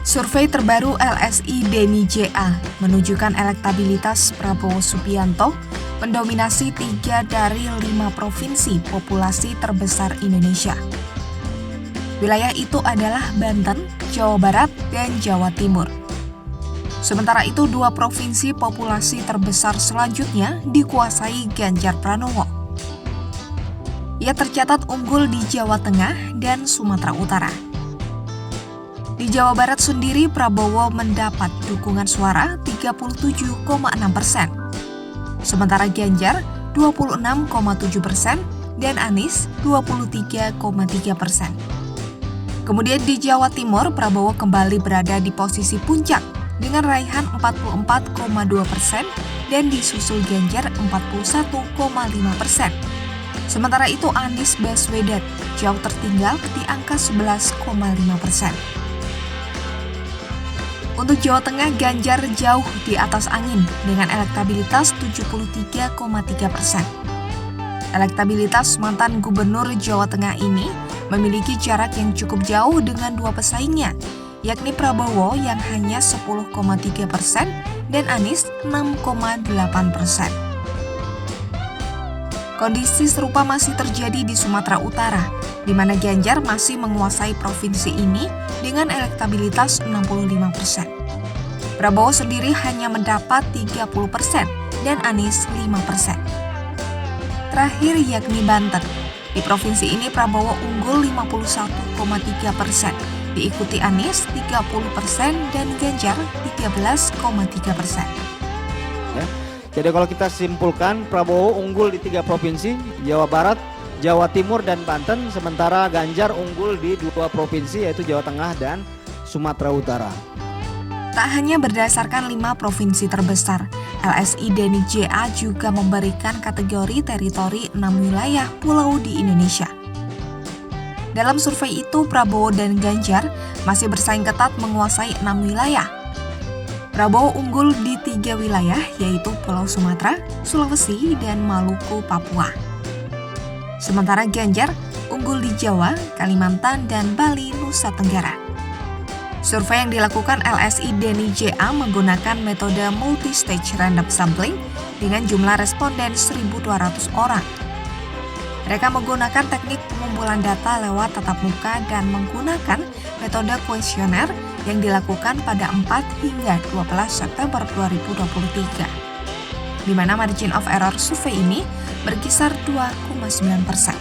Survei terbaru LSI Denny JA menunjukkan elektabilitas Prabowo Subianto mendominasi 3 dari 5 provinsi populasi terbesar Indonesia. Wilayah itu adalah Banten, Jawa Barat, dan Jawa Timur. Sementara itu, 2 provinsi populasi terbesar selanjutnya dikuasai Ganjar Pranowo. Ia tercatat unggul di Jawa Tengah dan Sumatera Utara. Di Jawa Barat sendiri, Prabowo mendapat dukungan suara 37,6%. Sementara Ganjar 26,7% dan Anies 23,3%. Kemudian di Jawa Timur, Prabowo kembali berada di posisi puncak dengan raihan 44,2% dan disusul Ganjar 41,5%. Sementara itu Anies Baswedan jauh tertinggal di angka 11,5%. Untuk Jawa Tengah, Ganjar jauh di atas angin dengan elektabilitas 73,3%. Elektabilitas mantan Gubernur Jawa Tengah ini memiliki jarak yang cukup jauh dengan 2 pesaingnya, yakni Prabowo yang hanya 10,3% dan Anies 6,8%. Kondisi serupa masih terjadi di Sumatera Utara, di mana Ganjar masih menguasai provinsi ini dengan elektabilitas 65%. Prabowo sendiri hanya mendapat 30% dan Anies 5%. Terakhir yakni Banten. Di provinsi ini Prabowo unggul 51,3%, diikuti Anies 30% dan Ganjar 13,3%. Ya. Jadi kalau kita simpulkan, Prabowo unggul di 3 provinsi, Jawa Barat, Jawa Timur, dan Banten, sementara Ganjar unggul di 2 provinsi yaitu Jawa Tengah dan Sumatera Utara. Tak hanya berdasarkan 5 provinsi terbesar, LSI Denny JA juga memberikan kategori teritori 6 wilayah pulau di Indonesia. Dalam survei itu, Prabowo dan Ganjar masih bersaing ketat menguasai 6 wilayah. Prabowo unggul di 3 wilayah yaitu Pulau Sumatera, Sulawesi, dan Maluku, Papua. Sementara Ganjar unggul di Jawa, Kalimantan, dan Bali, Nusa Tenggara. Survei yang dilakukan LSI Denny JA menggunakan metode multi-stage random sampling dengan jumlah responden 1.200 orang. Mereka menggunakan teknik pengumpulan data lewat tatap muka dan menggunakan metode kuesioner yang dilakukan pada 4 hingga 12 September 2023. Di mana margin of error survei ini berkisar 2,9%.